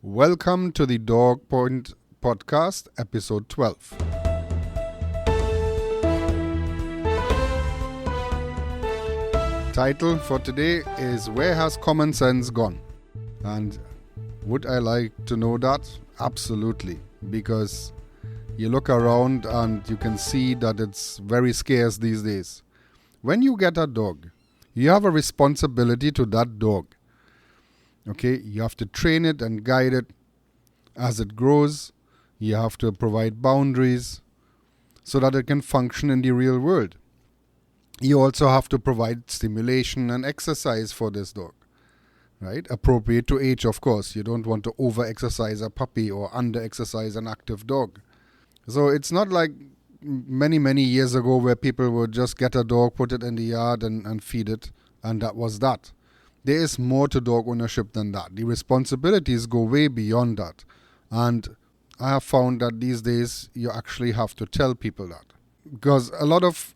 Welcome to the Dogpoint podcast, episode 12. Title for today is Where Has Common Sense Gone? And would I like to know that? Absolutely. Because you look around and you can see that it's very scarce these days. When you get a dog, you have a responsibility to that dog. Okay, you have to train it and guide it as it grows. You have to provide boundaries so that it can function in the real world. You also have to provide stimulation and exercise for this dog, right? Appropriate to age, of course. You don't want to over-exercise a puppy or under-exercise an active dog. So it's not like many years ago where people would just get a dog, put it in the yard and feed it, and that was that. There is more to dog ownership than that. The responsibilities go way beyond that. And I have found that these days you actually have to tell people that. Because a lot of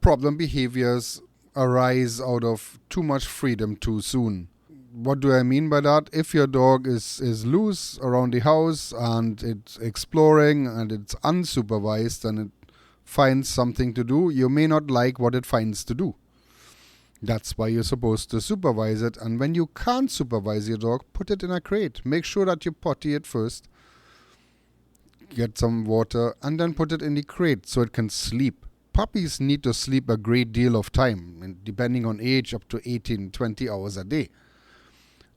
problem behaviors arise out of too much freedom too soon. What do I mean by that? If your dog is loose around the house and it's exploring and it's unsupervised and it finds something to do, you may not like what it finds to do. That's why you're supposed to supervise it. And when you can't supervise your dog, put it in a crate. Make sure that you potty it first. Get some water and then put it in the crate so it can sleep. Puppies need to sleep a great deal of time, and depending on age, up to 18-20 hours a day.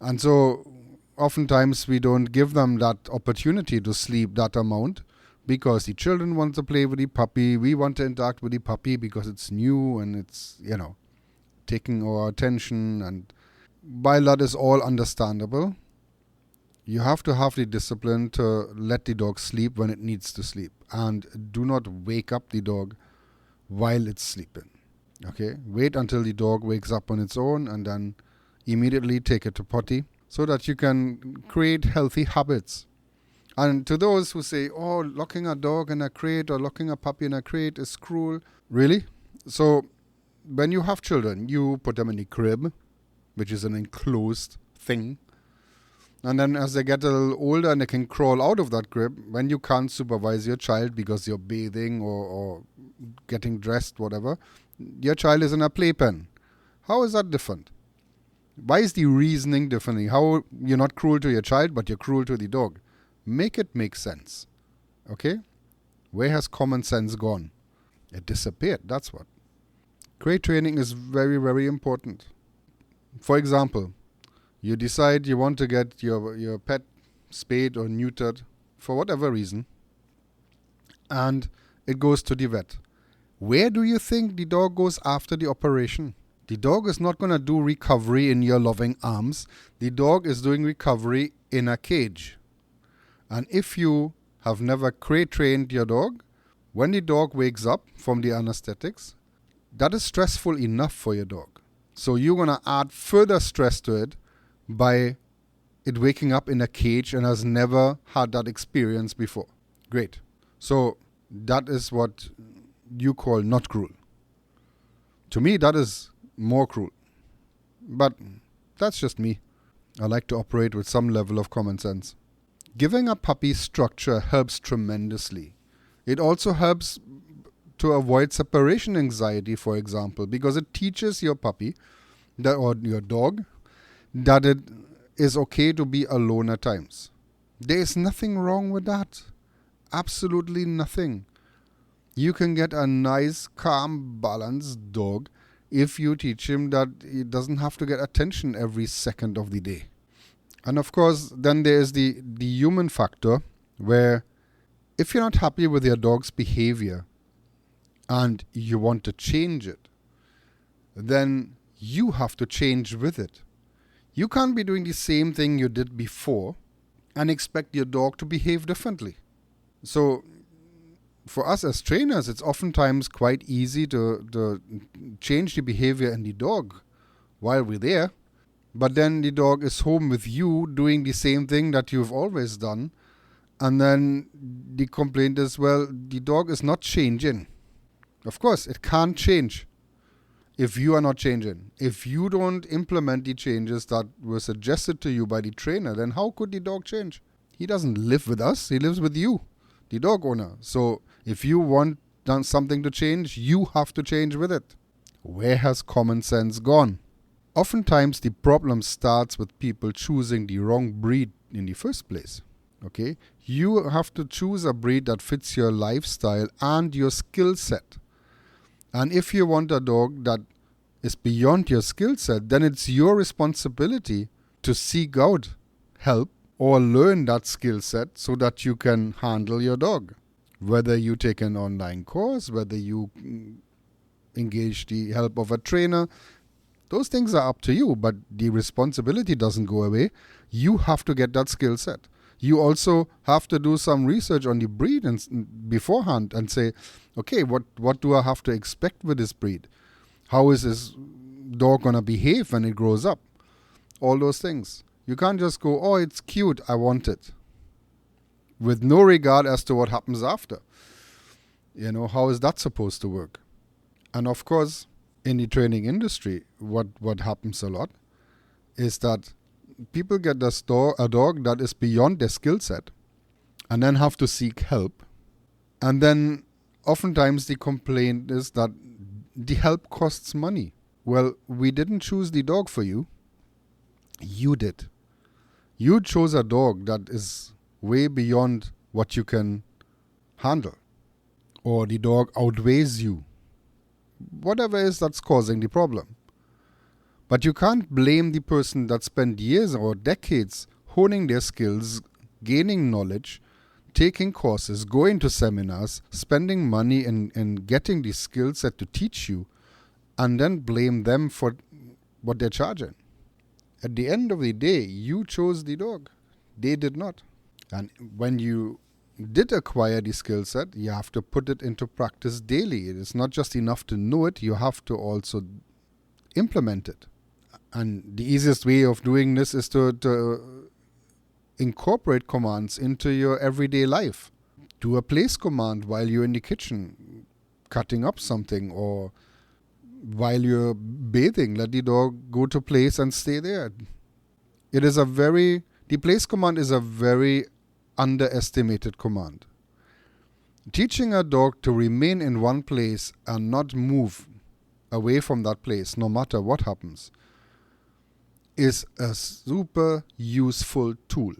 And so oftentimes we don't give them that opportunity to sleep that amount because the children want to play with the puppy. We want to interact with the puppy because it's new and it's, taking our attention. And while that is all understandable, you have to have the discipline to let the dog sleep when it needs to sleep. And do not wake up the dog while it's sleeping. Okay? Wait until the dog wakes up on its own and then immediately take it to potty so that you can create healthy habits. And to those who say, locking a dog in a crate or locking a puppy in a crate is cruel. Really? So when you have children, you put them in a crib, which is an enclosed thing. And then as they get a little older and they can crawl out of that crib, when you can't supervise your child because you're bathing or getting dressed, whatever, your child is in a playpen. How is that different? Why is the reasoning differently? How you're not cruel to your child, but you're cruel to the dog? Make it make sense. Okay? Where has common sense gone? It disappeared, that's what. Crate training is very important. For example, you decide you want to get your pet spayed or neutered for whatever reason, and it goes to the vet. Where do you think the dog goes after the operation? The dog is not going to do recovery in your loving arms. The dog is doing recovery in a cage. And if you have never crate trained your dog, when the dog wakes up from the anesthetics, that is stressful enough for your dog. So you're going to add further stress to it by it waking up in a cage and has never had that experience before. Great. So that is what you call not cruel. To me, that is more cruel. But that's just me. I like to operate with some level of common sense. Giving a puppy structure helps tremendously. It also helps to avoid separation anxiety, for example, because it teaches your puppy or your dog that it is okay to be alone at times. There is nothing wrong with that. Absolutely nothing. You can get a nice, calm, balanced dog if you teach him that he doesn't have to get attention every second of the day. And of course, then there is the human factor where if you're not happy with your dog's behavior and you want to change it, then you have to change with it. You can't be doing the same thing you did before and expect your dog to behave differently. So for us as trainers, it's oftentimes quite easy to change the behavior in the dog while we're there. But then the dog is home with you doing the same thing that you've always done. And then the complaint is, the dog is not changing. Of course, it can't change. if you are not changing. If you don't implement the changes that were suggested to you by the trainer, then how could the dog change? He doesn't live with us, he lives with you, the dog owner. So if you want something to change, you have to change with it. Where has common sense gone? Oftentimes the problem starts with people choosing the wrong breed in the first place. Okay? You have to choose a breed that fits your lifestyle and your skill set. And if you want a dog that is beyond your skill set, then it's your responsibility to seek out help or learn that skill set so that you can handle your dog. Whether you take an online course, whether you engage the help of a trainer, those things are up to you, but the responsibility doesn't go away. You have to get that skill set. You also have to do some research on the breed beforehand and say, okay, what do I have to expect with this breed? How is this dog going to behave when it grows up? All those things. You can't just go, oh, it's cute, I want it, with no regard as to what happens after. How is that supposed to work? And of course, in the training industry, what happens a lot is that people get a dog that is beyond their skill set and then have to seek help. And then oftentimes the complaint is that the help costs money. Well, we didn't choose the dog for you. You did. You chose a dog that is way beyond what you can handle. Or the dog outweighs you. Whatever it is that's causing the problem. But you can't blame the person that spent years or decades honing their skills, gaining knowledge, taking courses, going to seminars, spending money in getting the skill set to teach you, and then blame them for what they're charging. At the end of the day, you chose the dog. They did not. And when you did acquire the skill set, you have to put it into practice daily. It is not just enough to know it, you have to also implement it. And the easiest way of doing this is to incorporate commands into your everyday life. Do a place command while you're in the kitchen, cutting up something, or while you're bathing, let the dog go to place and stay there. The place command is a very underestimated command. Teaching a dog to remain in one place and not move away from that place, no matter what happens, is a super useful tool.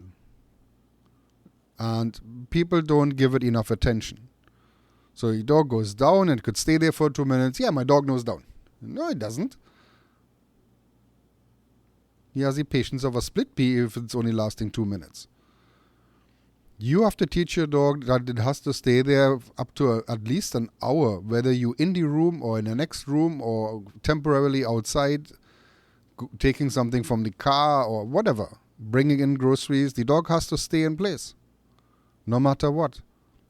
And people don't give it enough attention. So your dog goes down and could stay there for 2 minutes. Yeah, my dog knows down. No, it doesn't. He has the patience of a split pea if it's only lasting 2 minutes. You have to teach your dog that it has to stay there up to at least an hour, whether you're in the room or in the next room or temporarily outside, taking something from the car or whatever, bringing in groceries. The dog has to stay in place, no matter what.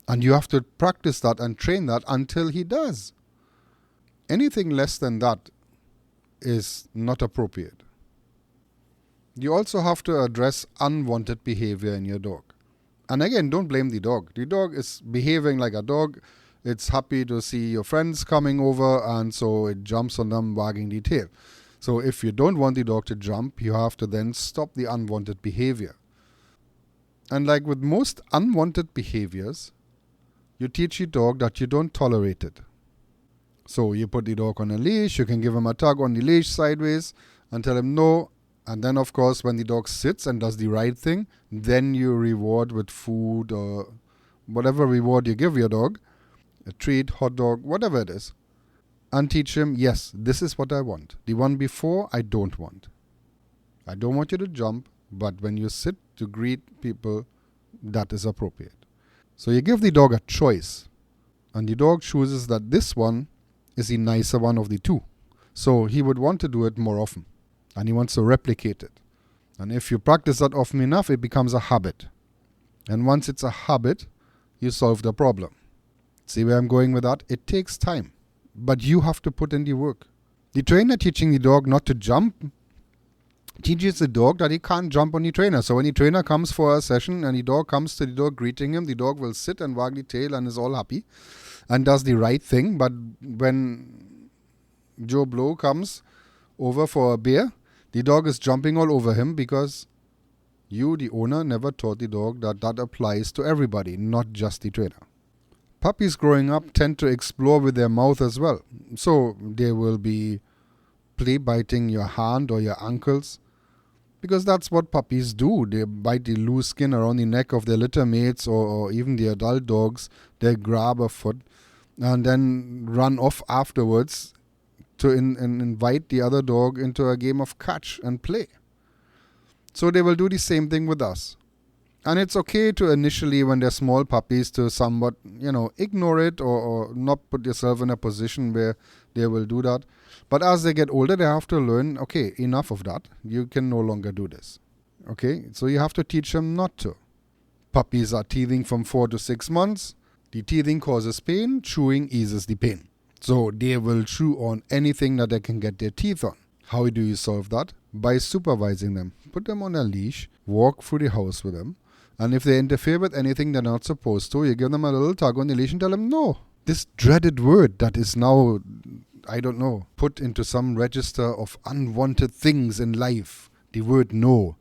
And you have to practice that and train that until he does. Anything less than that is not appropriate. You also have to address unwanted behavior in your dog. And again, don't blame the dog. The dog is behaving like a dog. It's happy to see your friends coming over, and so it jumps on them, wagging the tail. So if you don't want the dog to jump, you have to then stop the unwanted behavior. And like with most unwanted behaviors, you teach your dog that you don't tolerate it. So you put the dog on a leash, you can give him a tug on the leash sideways and tell him no. And then, of course, when the dog sits and does the right thing, then you reward with food or whatever reward you give your dog, a treat, hot dog, whatever it is. And teach him, yes, this is what I want. The one before, I don't want. I don't want you to jump, but when you sit to greet people, that is appropriate. So you give the dog a choice, and the dog chooses that this one is the nicer one of the two. So he would want to do it more often, and he wants to replicate it. And if you practice that often enough, it becomes a habit. And once it's a habit, you solve the problem. See where I'm going with that? It takes time, but you have to put in the work. The trainer teaching the dog not to jump teaches the dog that he can't jump on the trainer. So when the trainer comes for a session and the dog comes to the dog greeting him, the dog will sit and wag the tail and is all happy and does the right thing. But when Joe Blow comes over for a beer, the dog is jumping all over him because you, the owner, never taught the dog that applies to everybody, not just the trainer. Puppies growing up tend to explore with their mouth as well. So they will be play biting your hand or your ankles, because that's what puppies do. They bite the loose skin around the neck of their litter mates or even the adult dogs. They grab a foot and then run off afterwards to invite the other dog into a game of catch and play. So they will do the same thing with us. And it's okay to initially, when they're small puppies, to somewhat, ignore it or not put yourself in a position where they will do that. But as they get older, they have to learn, okay, enough of that. You can no longer do this. Okay, so you have to teach them not to. Puppies are teething from 4 to 6 months. The teething causes pain. Chewing eases the pain. So they will chew on anything that they can get their teeth on. How do you solve that? By supervising them. Put them on a leash. Walk through the house with them. And if they interfere with anything they're not supposed to, you give them a little tug on the leash and tell them no. This dreaded word that is now, put into some register of unwanted things in life. The word no.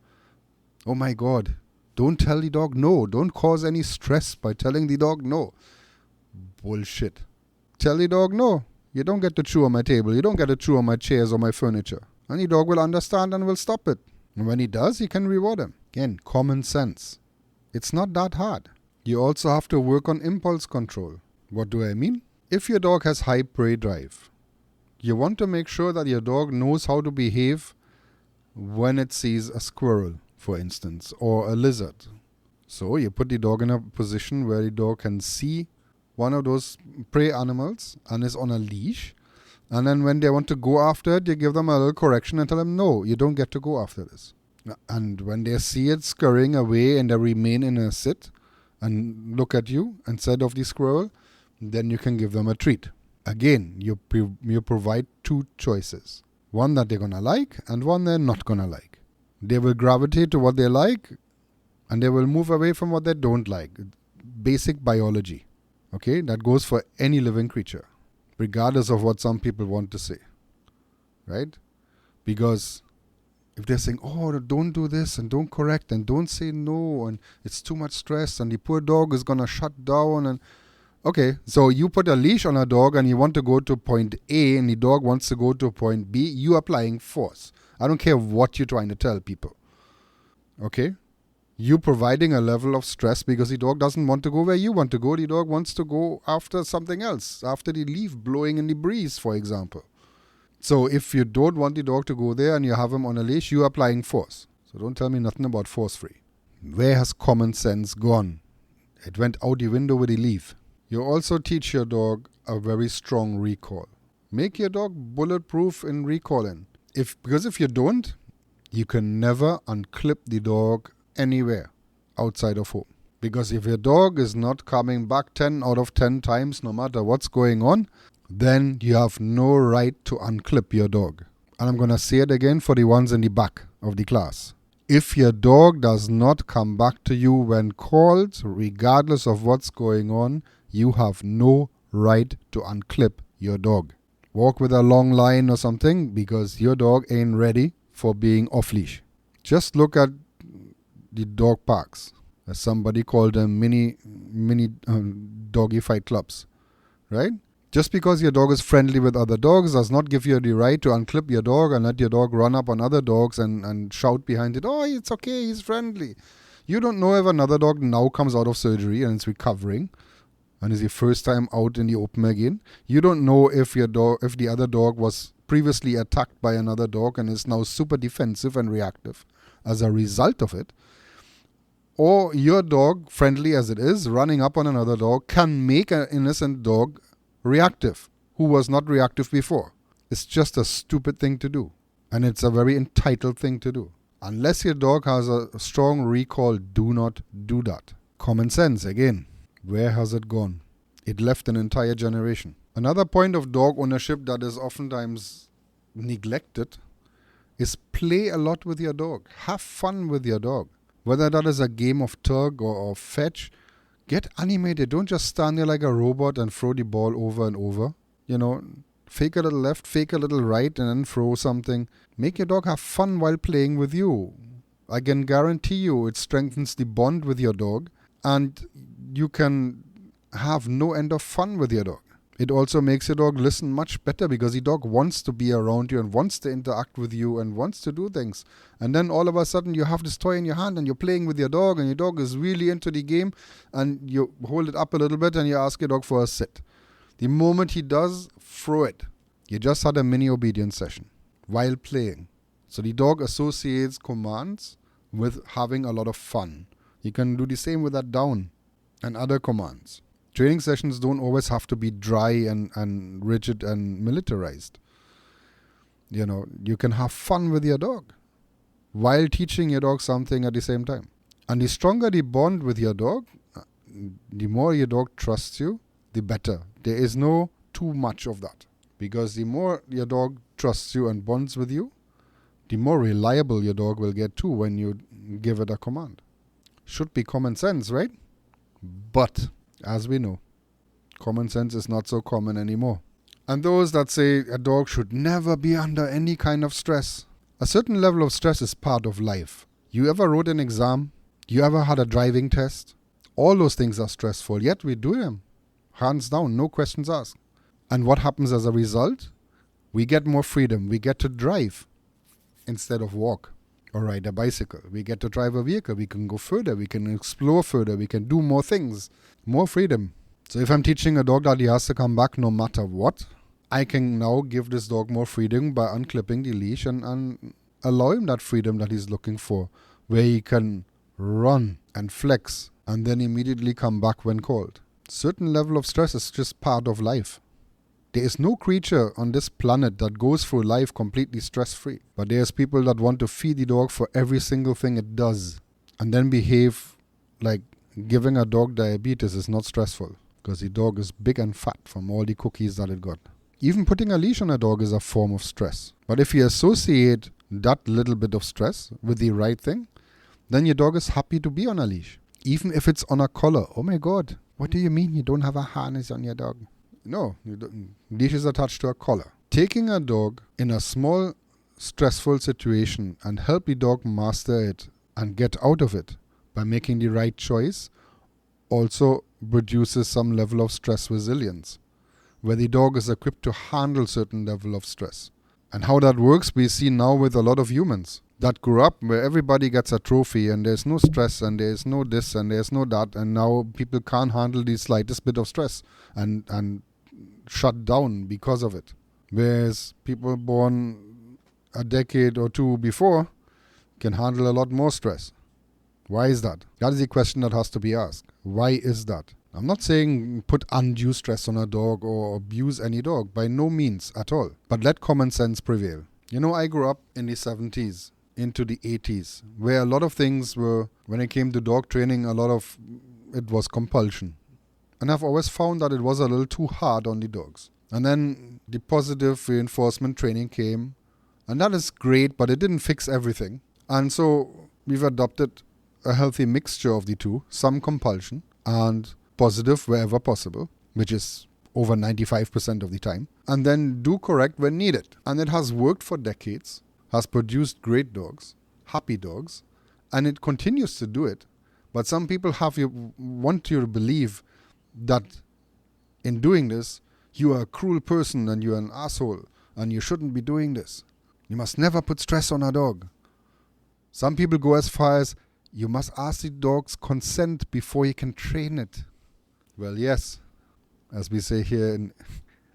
Oh my God. Don't tell the dog no. Don't cause any stress by telling the dog no. Bullshit. Tell the dog no. You don't get to chew on my table. You don't get to chew on my chairs or my furniture. And the dog will understand and will stop it. And when he does, you can reward him. Again, common sense. It's not that hard. You also have to work on impulse control. What do I mean? If your dog has high prey drive, you want to make sure that your dog knows how to behave when it sees a squirrel, for instance, or a lizard. So you put the dog in a position where the dog can see one of those prey animals and is on a leash. And then when they want to go after it, you give them a little correction and tell them, no, you don't get to go after this. And when they see it scurrying away and they remain in a sit and look at you instead of the squirrel, then you can give them a treat. Again, you provide two choices. One that they're going to like and one they're not going to like. They will gravitate to what they like and they will move away from what they don't like. Basic biology. Okay, that goes for any living creature, regardless of what some people want to say. Right? Because if they're saying, oh, don't do this and don't correct and don't say no and it's too much stress and the poor dog is going to shut down. And okay, so you put a leash on a dog and you want to go to point A and the dog wants to go to point B, you applying force. I don't care what you're trying to tell people. Okay? You providing a level of stress because the dog doesn't want to go where you want to go. The dog wants to go after something else, after the leaf blowing in the breeze, for example. So if you don't want the dog to go there and you have him on a leash, you're applying force. So don't tell me nothing about force-free. Where has common sense gone? It went out the window with the leaf. You also teach your dog a very strong recall. Make your dog bulletproof in recalling. Because if you don't, you can never unclip the dog anywhere outside of home. Because if your dog is not coming back 10 out of 10 times, no matter what's going on, then you have no right to unclip your dog. And I'm going to say it again for the ones in the back of the class. If your dog does not come back to you when called, regardless of what's going on, you have no right to unclip your dog. Walk with a long line or something because your dog ain't ready for being off leash. Just look at the dog parks. As somebody called them mini doggy fight clubs. Right? Just because your dog is friendly with other dogs does not give you the right to unclip your dog and let your dog run up on other dogs and shout behind it, oh, it's okay, he's friendly. You don't know if another dog now comes out of surgery and is recovering and is the first time out in the open again. You don't know if the other dog was previously attacked by another dog and is now super defensive and reactive as a result of it. Or your dog, friendly as it is, running up on another dog can make an innocent dog reactive, who was not reactive before. It's just a stupid thing to do. And it's a very entitled thing to do. Unless your dog has a strong recall, do not do that. Common sense, again. Where has it gone? It left an entire generation. Another point of dog ownership that is oftentimes neglected is play a lot with your dog. Have fun with your dog. Whether that is a game of tug or fetch, get animated. Don't just stand there like a robot and throw the ball over and over. Fake a little left, fake a little right, and then throw something. Make your dog have fun while playing with you. I can guarantee you it strengthens the bond with your dog, and you can have no end of fun with your dog. It also makes your dog listen much better because the dog wants to be around you and wants to interact with you and wants to do things. And then all of a sudden you have this toy in your hand and you're playing with your dog and your dog is really into the game, and you hold it up a little bit and you ask your dog for a sit. The moment he does, throw it. You just had a mini obedience session while playing. So the dog associates commands with having a lot of fun. You can do the same with that down and other commands. Training sessions don't always have to be dry and rigid and militarized. You can have fun with your dog while teaching your dog something at the same time. And the stronger the bond with your dog, the more your dog trusts you, the better. There is no too much of that. Because the more your dog trusts you and bonds with you, the more reliable your dog will get too when you give it a command. Should be common sense, right? But as we know, common sense is not so common anymore. And those that say a dog should never be under any kind of stress. A certain level of stress is part of life. You ever wrote an exam? You ever had a driving test? All those things are stressful, yet we do them. Hands down, no questions asked. And what happens as a result? We get more freedom. We get to drive instead of walk or ride a bicycle. We get to drive a vehicle. We can go further. We can explore further. We can do more things. More freedom. So if I'm teaching a dog that he has to come back no matter what, I can now give this dog more freedom by unclipping the leash and allow him that freedom that he's looking for, where he can run and flex and then immediately come back when called. Certain level of stress is just part of life. There is no creature on this planet that goes through life completely stress-free. But there's people that want to feed the dog for every single thing it does and then behave like giving a dog diabetes is not stressful because the dog is big and fat from all the cookies that it got. Even putting a leash on a dog is a form of stress. But if you associate that little bit of stress with the right thing, then your dog is happy to be on a leash. Even if it's on a collar. Oh my God, what do you mean you don't have a harness on your dog? No, leash is attached to a collar. Taking a dog in a small, stressful situation and help the dog master it and get out of it by making the right choice also produces some level of stress resilience, where the dog is equipped to handle certain level of stress. And how that works, we see now with a lot of humans that grew up where everybody gets a trophy and there's no stress and there's no this and there's no that, and now people can't handle the slightest bit of stress and shut down because of it. Whereas people born a decade or two before can handle a lot more stress. Why is that? That is the question that has to be asked. Why is that? I'm not saying put undue stress on a dog or abuse any dog, by no means at all. But let common sense prevail. I grew up in the 70s into the 80s, where a lot of things were, when it came to dog training, a lot of it was compulsion. And I've always found that it was a little too hard on the dogs. And then the positive reinforcement training came, and that is great, but it didn't fix everything. And so we've adopted a healthy mixture of the two, some compulsion and positive wherever possible, which is over 95% of the time, and then do correct when needed. And it has worked for decades, has produced great dogs, happy dogs, and it continues to do it. But some people want you to believe that in doing this, you are a cruel person and you're an asshole and you shouldn't be doing this. You must never put stress on a dog. Some people go as far as, you must ask the dog's consent before you can train it. Well, yes, as we say here in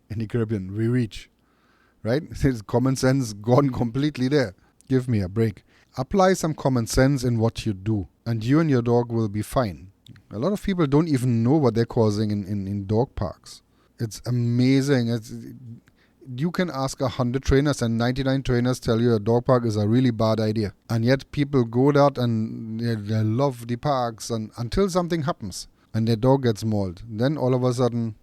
the Caribbean, we reach, right? It's common sense gone completely there. Give me a break. Apply some common sense in what you do, and you and your dog will be fine. A lot of people don't even know what they're causing in dog parks. It's amazing. You can ask 100 trainers and 99 trainers tell you a dog park is a really bad idea. And yet people go that and they love the parks and until something happens and their dog gets mauled. Then all of a sudden,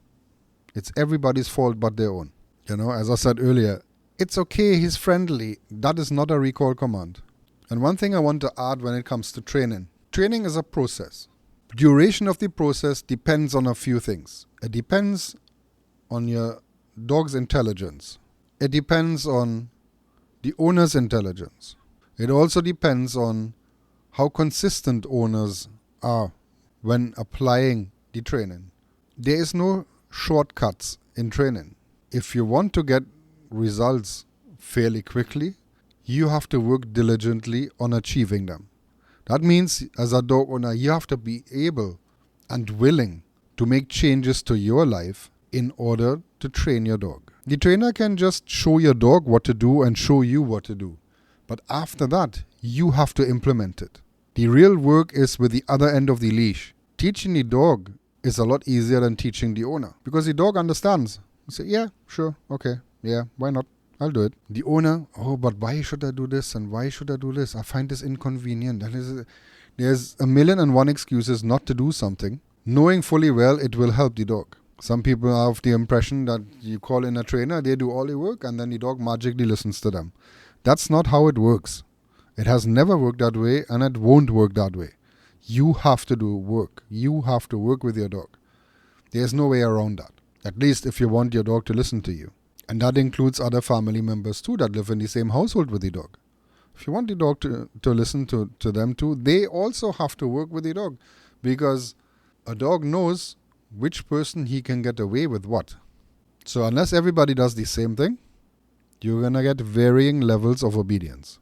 it's everybody's fault but their own. As I said earlier, it's okay, he's friendly. That is not a recall command. And one thing I want to add when it comes to training. Training is a process. Duration of the process depends on a few things. It depends on your dog's intelligence. It depends on the owner's intelligence. It also depends on how consistent owners are when applying the training. There is no shortcuts in training. If you want to get results fairly quickly, you have to work diligently on achieving them. That means as a dog owner, you have to be able and willing to make changes to your life in order to train your dog. The trainer can just show your dog what to do and show you what to do. But after that, you have to implement it. The real work is with the other end of the leash. Teaching the dog is a lot easier than teaching the owner because the dog understands. You say, yeah, sure, okay, yeah, why not? I'll do it. The owner, but why should I do this and why should I do this? I find this inconvenient. There's 1,000,001 excuses not to do something, knowing fully well it will help the dog. Some people have the impression that you call in a trainer, they do all the work and then the dog magically listens to them. That's not how it works. It has never worked that way and it won't work that way. You have to do work. You have to work with your dog. There's no way around that. At least if you want your dog to listen to you. And that includes other family members too that live in the same household with the dog. If you want the dog to listen to them too, they also have to work with the dog. Because a dog knows which person he can get away with what. So unless everybody does the same thing, you're going to get varying levels of obedience.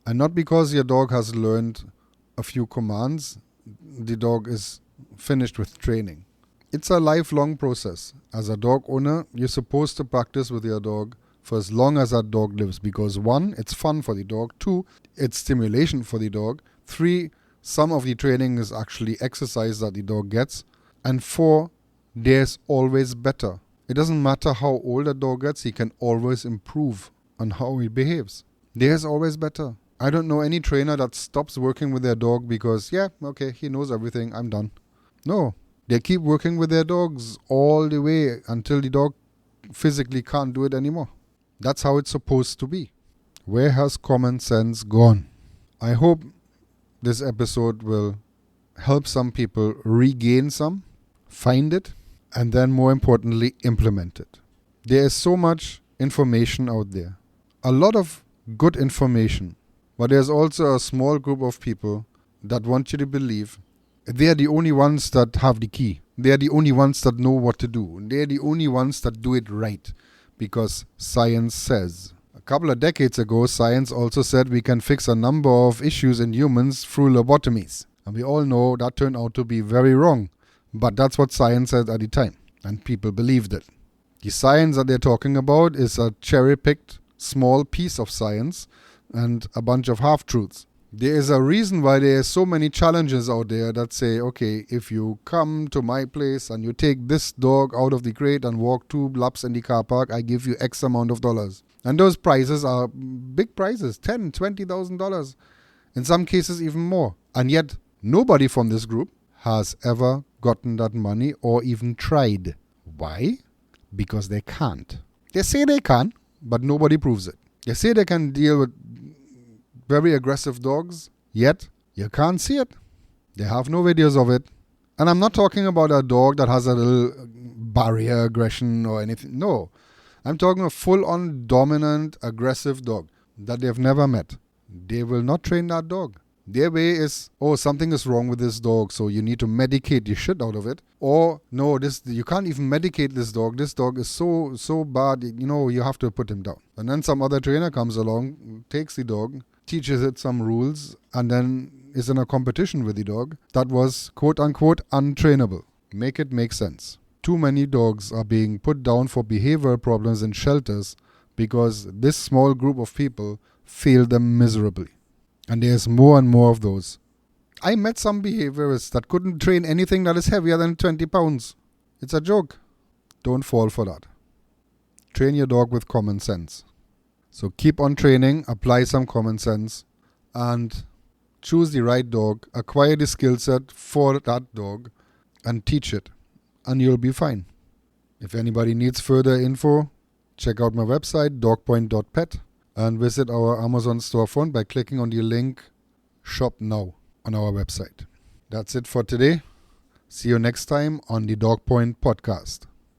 And not because your dog has learned a few commands, the dog is finished with training. It's a lifelong process. As a dog owner, you're supposed to practice with your dog for as long as that dog lives. Because 1, it's fun for the dog. 2, it's stimulation for the dog. 3, some of the training is actually exercise that the dog gets. And 4, there's always better. It doesn't matter how old a dog gets, he can always improve on how he behaves. There's always better. I don't know any trainer that stops working with their dog because, he knows everything, I'm done. No. They keep working with their dogs all the way until the dog physically can't do it anymore. That's how it's supposed to be. Where has common sense gone? I hope this episode will help some people regain some, find it, and then more importantly, implement it. There is so much information out there. A lot of good information. But there's also a small group of people that want you to believe they are the only ones that have the key. They are the only ones that know what to do. They are the only ones that do it right. Because science says. A couple of decades ago, science also said we can fix a number of issues in humans through lobotomies. And we all know that turned out to be very wrong. But that's what science said at the time. And people believed it. The science that they're talking about is a cherry-picked small piece of science and a bunch of half-truths. There is a reason why there are so many challenges out there that say, okay, if you come to my place and you take this dog out of the crate and walk 2 laps in the car park, I give you X amount of dollars. And those prizes are big prizes, $10,000, $20,000. In some cases even more. And yet nobody from this group has ever gotten that money or even tried. Why? Because they can't. They say they can, but nobody proves it. They say they can deal with very aggressive dogs, yet you can't see it. They have no videos of it. And I'm not talking about a dog that has a little barrier aggression or anything. No. I'm talking a full-on dominant, aggressive dog that they've never met. They will not train that dog. Their way is, something is wrong with this dog, so you need to medicate the shit out of it. Or, no, you can't even medicate this dog. This dog is so bad, you have to put him down. And then some other trainer comes along, takes the dog, teaches it some rules, and then is in a competition with the dog that was quote-unquote untrainable. Make it make sense. Too many dogs are being put down for behavioral problems in shelters because this small group of people failed them miserably. And there's more and more of those. I met some behaviorists that couldn't train anything that is heavier than 20 pounds. It's a joke. Don't fall for that. Train your dog with common sense. So keep on training, apply some common sense, and choose the right dog, acquire the skill set for that dog, and teach it. And you'll be fine. If anybody needs further info, check out my website, dogpoint.pet, and visit our Amazon storefront by clicking on the link Shop Now on our website. That's it for today. See you next time on the Dogpoint podcast.